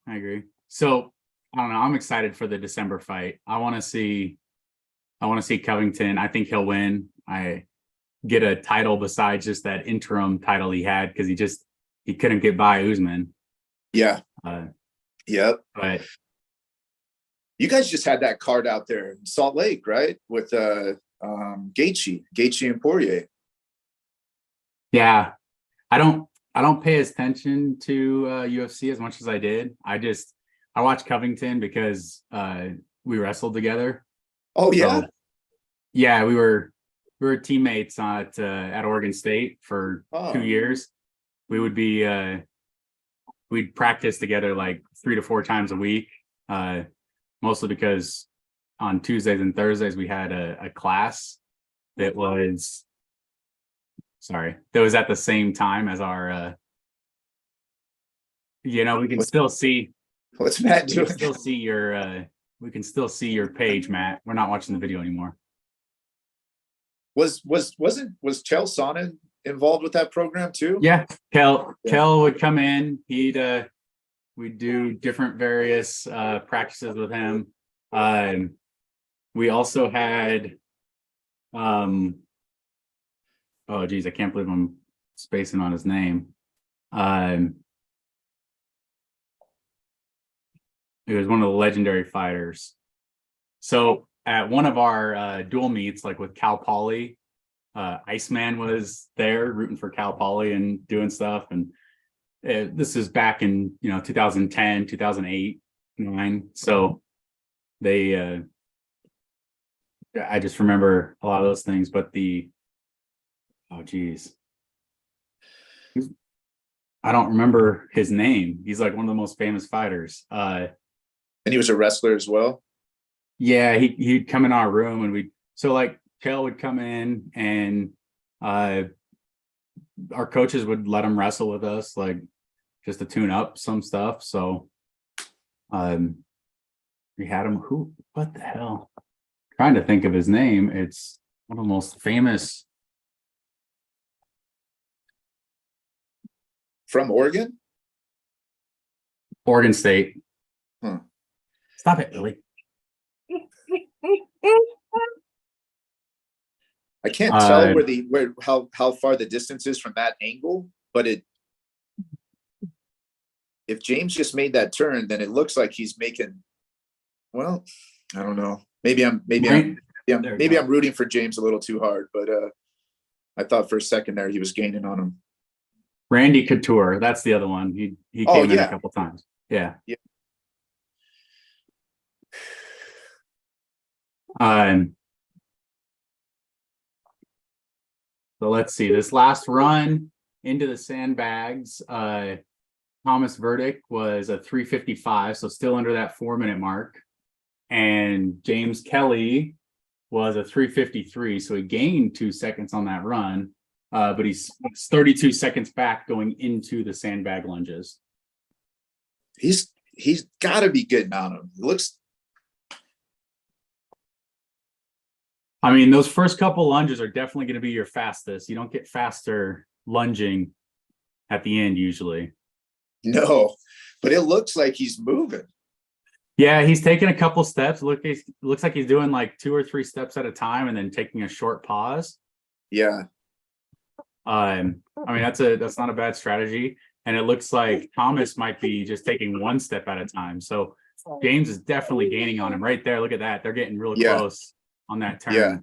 agree. So I don't know. I'm excited for the December fight. I want to see Covington. I think he'll win. I get a title besides just that interim title he had, because he he couldn't get by Usman. Yeah. Yep. But You guys just had that card out there in Salt Lake, right? With Gaethje and Poirier. yeah, I don't pay attention to UFC as much as I did. I watched Covington because we wrestled together. Oh yeah. So, yeah, we were teammates at Oregon State for 2 years. We would be we'd practice together like 3 to 4 times a week. Mostly because on Tuesdays and Thursdays we had a class that was at the same time as our we can still see What's Matt we doing? can still see your we can still see your page, Matt. We're not watching the video anymore. Was Chael Sonnen involved with that program too? Yeah, Kel would come in. We'd do different various practices with him. We also had oh geez, I can't believe I'm spacing on his name. It was one of the legendary fighters. So at one of our dual meets, like with Cal Poly, Iceman was there rooting for Cal Poly and doing stuff. And this is back in 2010, 2008, 2009. So they I just remember a lot of those things. But oh geez, I don't remember his name. He's like one of the most famous fighters. And he was a wrestler as well. Yeah, he'd come in our room and Kel would come in and our coaches would let him wrestle with us, like just to tune up some stuff. So we had him. What the hell? Trying to think of his name. It's one of the most famous. From Oregon State. Huh. Stop it, Billy. I can't tell how far the distance is from that angle, but if James just made that turn, then it looks like he's making. Well, I don't know. Maybe I'm rooting for James a little too hard, but I thought for a second there he was gaining on him. Randy Couture, that's the other one. He came in a couple times. Yeah. So let's see. This last run into the sandbags, Thomas Verdict was a 3:55, so still under that 4-minute mark. And James Kelly was a 3:53, so he gained 2 seconds on that run. But he's 32 seconds back going into the sandbag lunges. He's got to be getting on him. It looks. I mean, those first couple lunges are definitely going to be your fastest. You don't get faster lunging at the end usually. No, but it looks like he's moving. Yeah, he's taking a couple steps. Looks like he's doing like 2 or 3 steps at a time and then taking a short pause. Yeah. I mean, that's not a bad strategy. And it looks like Thomas might be just taking 1 step at a time. So James is definitely gaining on him right there. Look at that. They're getting really close on that turn. Yeah.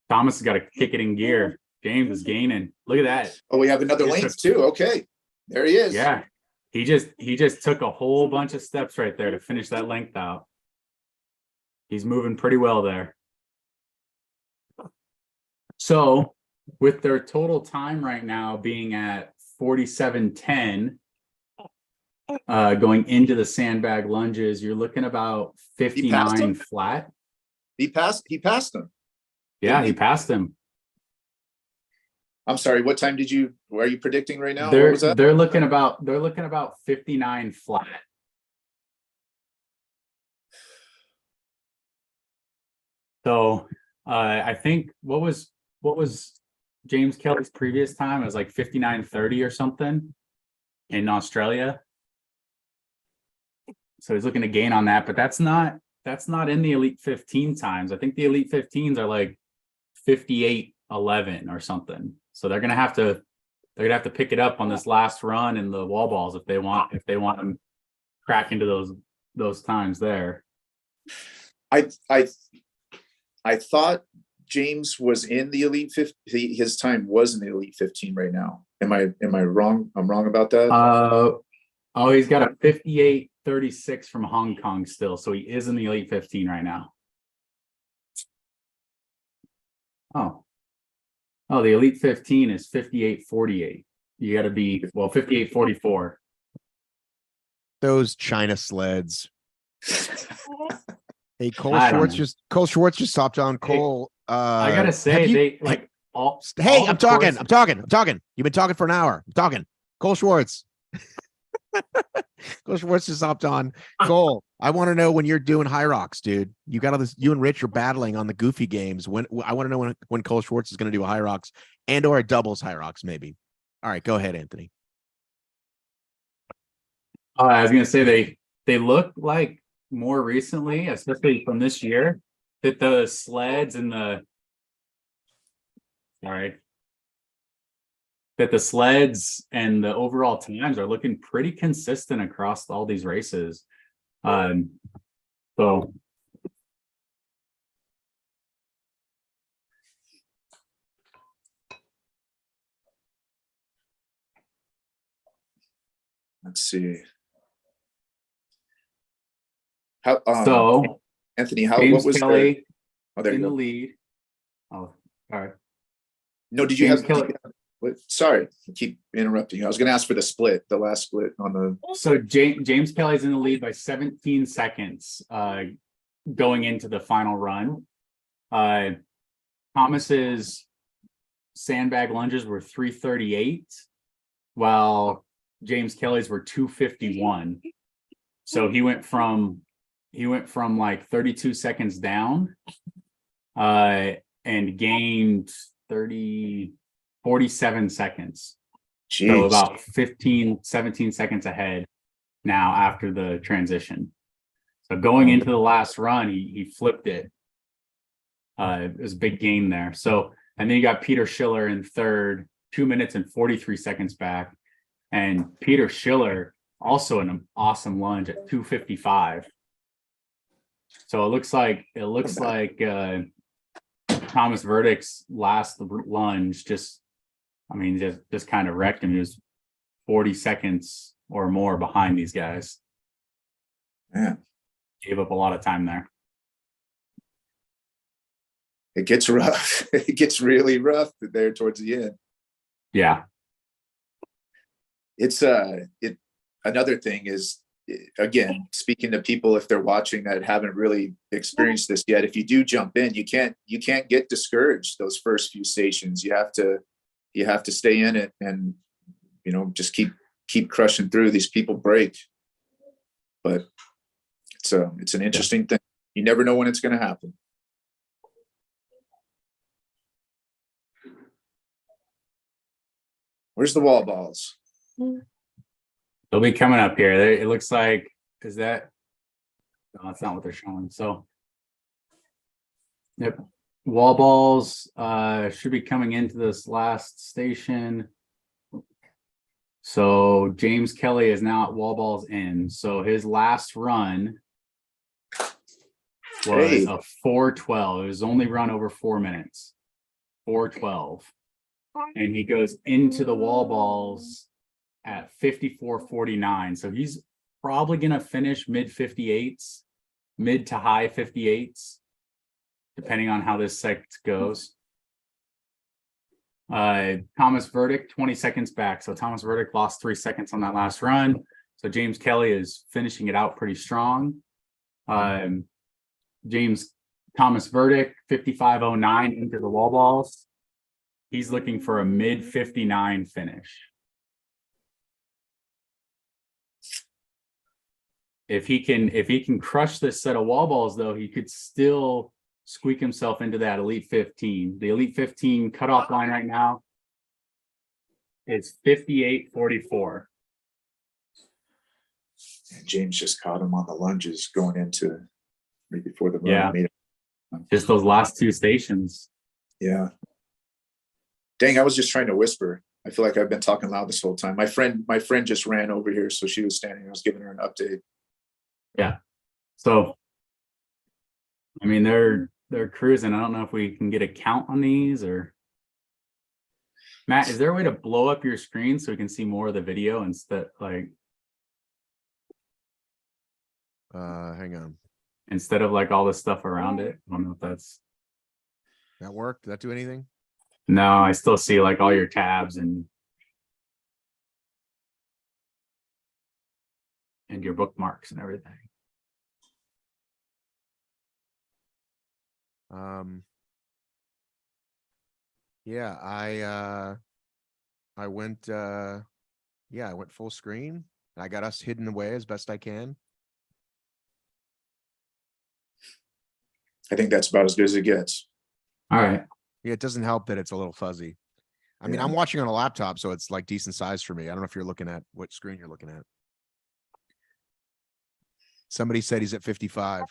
Thomas has got to kick it in gear. James is gaining. Look at that. Oh, we have another length too. Okay. There he is. Yeah. He just took a whole bunch of steps right there to finish that length out. He's moving pretty well there. So with their total time right now being at 47:10, going into the sandbag lunges, you're looking about 59 flat. He passed him. Yeah, he passed him. I'm sorry, what time are you predicting right now? They're looking about 59 flat. So I think what was James Kelly's previous time? It was like 59:30 or something in Australia. So he's looking to gain on that, but that's not in the Elite 15 times. I think the Elite 15s are like 58:11 or something. So they're gonna have to they're gonna have to pick it up on this last run in the wall balls if they want to crack into those times there. I thought James was in the Elite 50. His time was in the Elite 15 right now. Am I wrong? I'm wrong about that. Oh, he's got a 58.36 from Hong Kong still, so he is in the Elite 15 right now. Oh, the Elite 15 is 58.48. You got to be 58.44. Those China sleds. Hey, Cole I don't Schwartz just stopped on Cole. I gotta say, Hey, I'm talking. You've been talking for an hour. I'm talking. Cole Schwartz. Cole Schwartz just hopped on. Cole, I want to know when you're doing HYROX, dude. You got all this. You and Rich are battling on the goofy games. When I want to know when Cole Schwartz is going to do a HYROX and or a doubles HYROX, maybe. All right, go ahead, Anthony. I was gonna say they look like more recently, especially from this year, that the sleds and the overall times are looking pretty consistent across all these races. So Let's see. Anthony, James what was Kelly there you in go. the lead. Oh, all right. No, did you James have Kelly. sorry, I keep interrupting you. I was going to ask for the last split on the. So James Kelly's in the lead by 17 seconds going into the final run. Thomas's sandbag lunges were 338, while James Kelly's were 251. So he went from like 32 seconds down and gained 47 seconds. Jeez. So about 17 seconds ahead now after the transition. So going into the last run, he flipped it. It was a big gain there. So, and then you got Peter Schiller in third, 2 minutes and 43 seconds back. And Peter Schiller also an awesome lunge at 255. So it looks like Thomas Verdict's last lunge just kind of wrecked him. He was 40 seconds or more behind these guys. Yeah. Gave up a lot of time there. It gets rough. It gets really rough there towards the end. Yeah. It's another thing is, again, speaking to people if they're watching that haven't really experienced this yet, if you do jump in, you can't get discouraged those first few stations. You have to stay in it and just keep crushing through. These people break, but it's an interesting thing. You never know when it's going to happen. Where's the wall balls? They'll be coming up here. It looks like, is that? No, that's not what they're showing. So, yep. Wall balls should be coming into this last station. So James Kelly is now at wall balls in. So his last run was a 4:12. It was only run over 4 minutes. 4:12. And he goes into the wall balls at 54.49. So he's probably going to finish mid 58s, mid to high 58s, depending on how this set goes. Thomas Verdict, 20 seconds back. So Thomas Verdict lost 3 seconds on that last run. So James Kelly is finishing it out pretty strong. Thomas Verdict, 55.09 into the wall balls. He's looking for a mid 59 finish. If he can crush this set of wall balls, though, he could still squeak himself into that Elite 15. The Elite 15 cutoff line right now is 58.44. James just caught him on the lunges going into right before the run. Yeah, just those last 2 stations. Yeah. Dang, I was just trying to whisper. I feel like I've been talking loud this whole time. My friend just ran over here, so she was standing. I was giving her an update. Yeah. So, I mean, they're cruising. I don't know if we can get a count on these or. Matt, is there a way to blow up your screen so we can see more of the video instead, like? Hang on. Instead of like all the stuff around it? I don't know if that's. That worked? Did that do anything? No, I still see like all your tabs and your bookmarks and everything. Yeah, I went I went full screen. I got us hidden away as best I can. I think that's about as good as it gets. All right. Yeah, it doesn't help that it's a little fuzzy. I mean, Yeah. I'm watching on a laptop, so it's like decent size for me. I don't know if you're looking at what screen you're looking at. Somebody said he's at 55.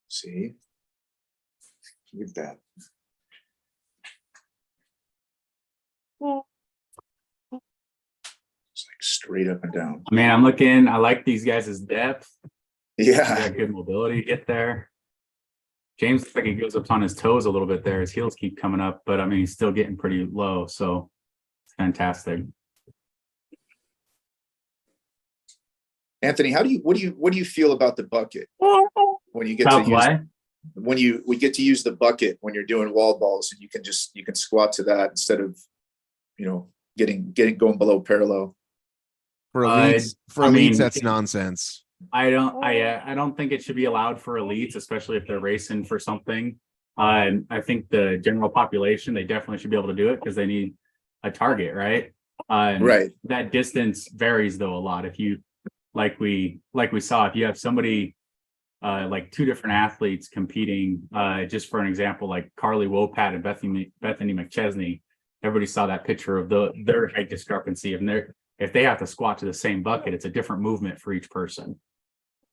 See? Look at that. It's like straight up and down. I mean, I'm looking, I like these guys' depth. They Yeah. got good mobility to get there. James looks like he goes up on his toes a little bit there. His heels keep coming up, but I mean, he's still getting pretty low. So it's fantastic. Anthony, what do you feel about the bucket when you get About to use what? we get to use the bucket when you're doing wall balls, and you can squat to that instead of, you know, getting going below parallel. For elites, I mean, that's nonsense. I don't think it should be allowed for elites, especially if they're racing for something. I think the general population, they definitely should be able to do it because they need a target, right? Right. That distance varies though a lot. If you like we saw, if you have somebody like two different athletes competing, just for an example, like Carly Wopat and Bethany McChesney, everybody saw that picture of their height discrepancy, and if they have to squat to the same bucket, it's a different movement for each person.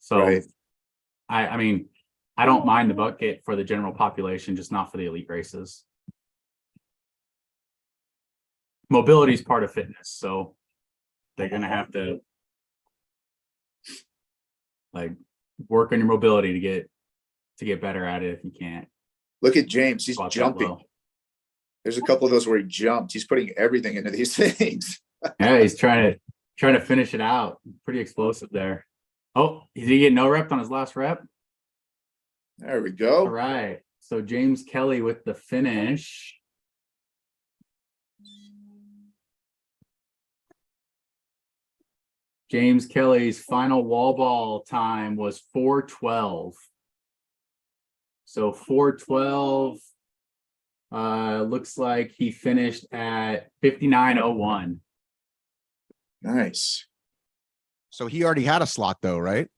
So Right. I mean, I don't mind the bucket for the general population, just not for the elite races. Mobility is part of fitness, so they're gonna have to like work on your mobility to get better at it if you can't. Look at James. He's squat that jumping. low. There's a couple of those where he jumped. He's putting everything into these things. Yeah, he's trying to finish it out. Pretty explosive there. Oh, did he get no rep on his last rep? There we All go. right. So James Kelly with the finish. James Kelly's final wall ball time was 4:12. So 4:12 looks like he finished at 59:01. Nice. So he already had a slot though, right?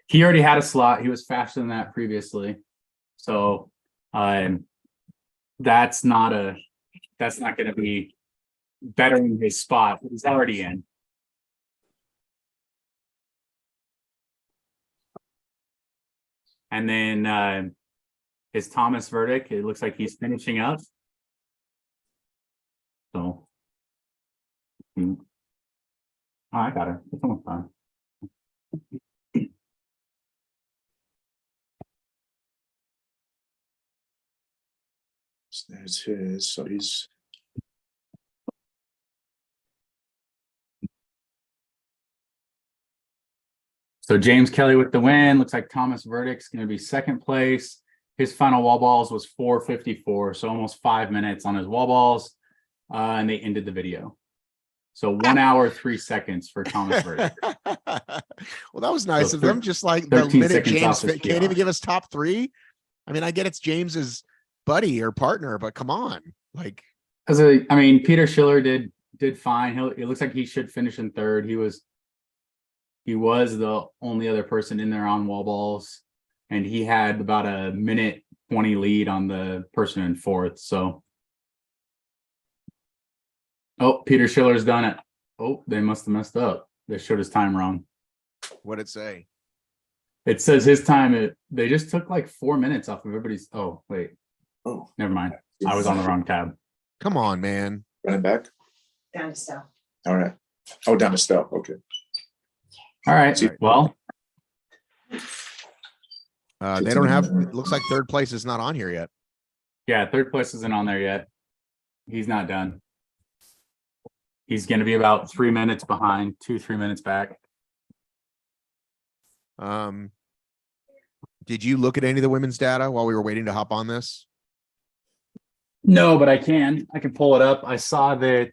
He already had a slot. He was faster than that previously. So that's not going to be bettering his spot. He's already in. And then his Thomas verdict, it looks like he's finishing up. So oh, I got it. It's almost done. So there's his. So he's. So James Kelly with the win. Looks like Thomas Verdict's going to be second place. His final wall balls was 4:54, so almost 5 minutes on his wall balls, and they ended the video. So 1 hour 3 seconds for Thomas Verdict. Well, that was nice So of them. Just like the 13 minute seconds James off his can't PR. even give us top three. I mean, I get it's James's buddy or partner, but come on, like. I mean, Peter Schiller did fine. It looks like he should finish in third. He was the only other person in there on wall balls, and he had about a minute 20 lead on the person in fourth. So Oh, Peter Schiller's done it. Oh, they must have messed up. They showed his time wrong. What'd it say? It says his time. They just took like 4 minutes off of everybody's. Oh, wait. Oh, Never mind. I was on the wrong tab. Come on, man. running back. Down to Stell. All right. Oh, down to Stell. Okay. All right. All right. Well, They don't have, it looks like third place is not on here yet. yeah, third place isn't on there yet. He's not done. He's going to be about 3 minutes behind, 2-3 minutes back. Did you look at any of the women's data while we were waiting to hop on this? No, but I can pull it up. I saw that.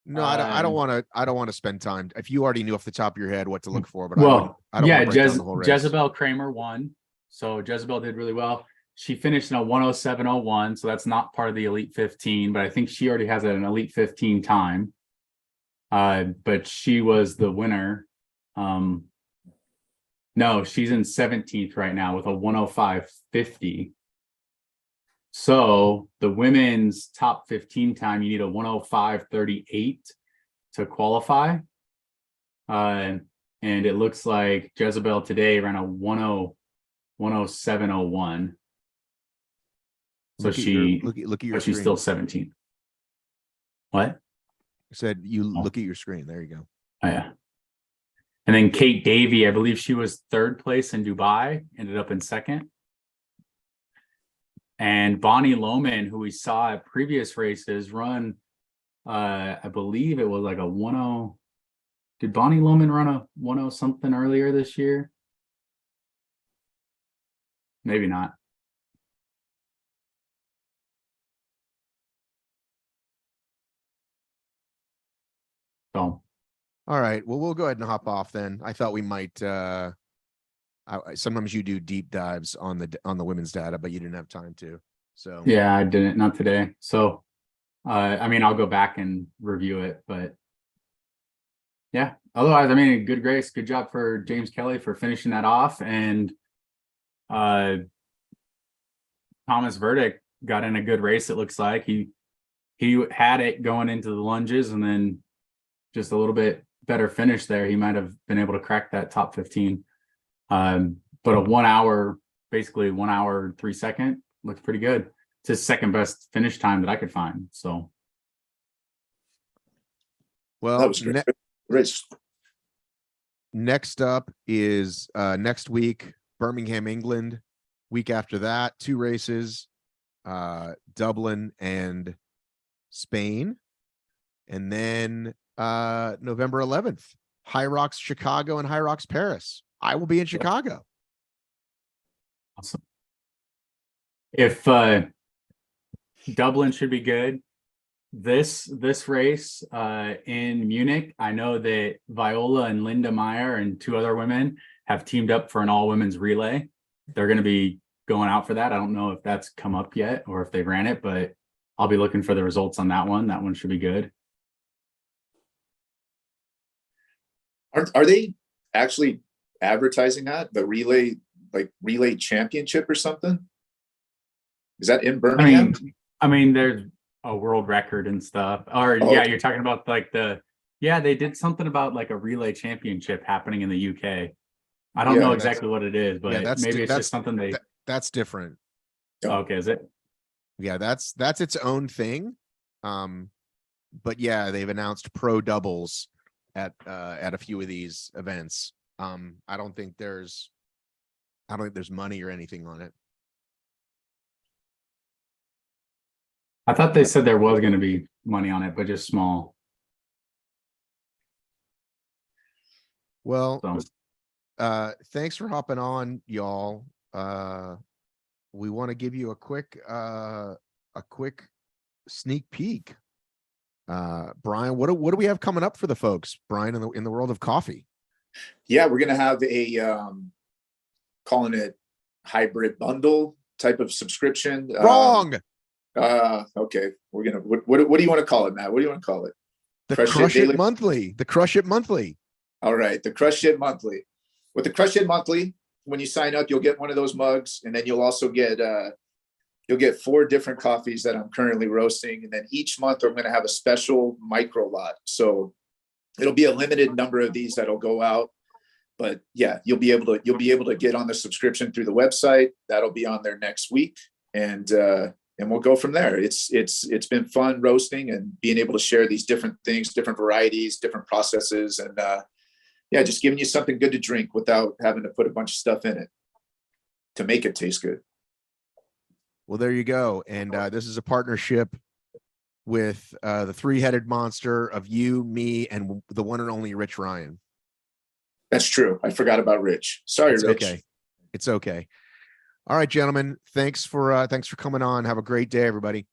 No, I don't want to. I don't want to spend time. If you already knew off the top of your head what to look for, but Well, I don't yeah, want to break down the whole race. Jezebel Kramer won. So Jezebel did really well. She finished in a 107.01. So that's not part of the Elite 15, but I think she already has an Elite 15 time. But she was the winner. No, she's in 17th right now with a 105.50. So the women's top 15 time, you need a 105.38 to qualify. And it looks like Jezebel today ran a 107.01. So Look at she look at your but she's screen. still 17th. What? I said you Oh. look at your screen. There you go. Oh, yeah. And then Kate Davey, I believe she was third place in Dubai, ended up in second. And Bonnie Lohman, who we saw at previous races, run, I believe it was like a 10. Did Bonnie Lohman run a 10 something earlier this year? Maybe not. So All right. Well, we'll go ahead and hop off then. I thought we might. Sometimes you do deep dives on the women's data, but you didn't have time to. So yeah, I didn't, not today. So I mean, I'll go back and review it, but yeah, otherwise, I mean, good race. Good job for James Kelly for finishing that off. And Thomas Verdict got in a good race. It looks like he had it going into the lunges, and then just a little bit better finish there. He might have been able to crack that top 15. But a 1 hour, basically 1 hour, 3 second looks pretty good. It's his second best finish time that I could find. So, That well, was great. Race. next up is next week, Birmingham, England. Week after that, 2 races, Dublin and Spain. And then November 11th, HYROX Chicago and HYROX Paris. I will be in Chicago. awesome. If Dublin should be good. This race in Munich, I know that Viola and Linda Meyer and 2 other women have teamed up for an all women's relay. They're going to be going out for that. I don't know if that's come up yet or if they ran it, but I'll be looking for the results on that one. That one should be good. Are they actually advertising that the relay, like relay championship or something? Is that in Birmingham? I mean, there's a world record and stuff. Or Oh, yeah, okay. you're talking about like they did something about like a relay championship happening in the UK. I don't Yeah, know that's- exactly what it is, but maybe it's just something they. That's different. Okay, is it? Yeah, that's its own thing. But yeah, they've announced pro doubles at a few of these events. I don't think there's money or anything on it. I thought they said there was going to be money on it, but just small. Well, So thanks for hopping on, y'all. We want to give you a quick sneak peek. Brian, what do we have coming up for the folks, Brian, in the world of coffee? Yeah, we're gonna have a calling it hybrid bundle type of subscription. Wrong. Okay, we're gonna what do you want to call it, Matt? What do you want to call it? The Crush It Crush It Daily? Monthly. The Crush It Monthly. All right, the Crush It Monthly. With the Crush It Monthly, when you sign up, you'll get one of those mugs, and then you'll also get You'll get 4 different coffees that I'm currently roasting. And then each month I'm going to have a special micro lot. So it'll be a limited number of these that'll go out. But yeah, you'll be able to get on the subscription through the website. That'll be on there next week. And we'll go from there. It's been fun roasting and being able to share these different things, different varieties, different processes, and yeah, just giving you something good to drink without having to put a bunch of stuff in it to make it taste good. Well, there you go. And this is a partnership with the 3-headed monster of you, me, and the one and only Rich Ryan. That's true. I forgot about Rich. Sorry, It's Rich. okay. It's okay. All right, gentlemen. Thanks for coming on. Have a great day, everybody.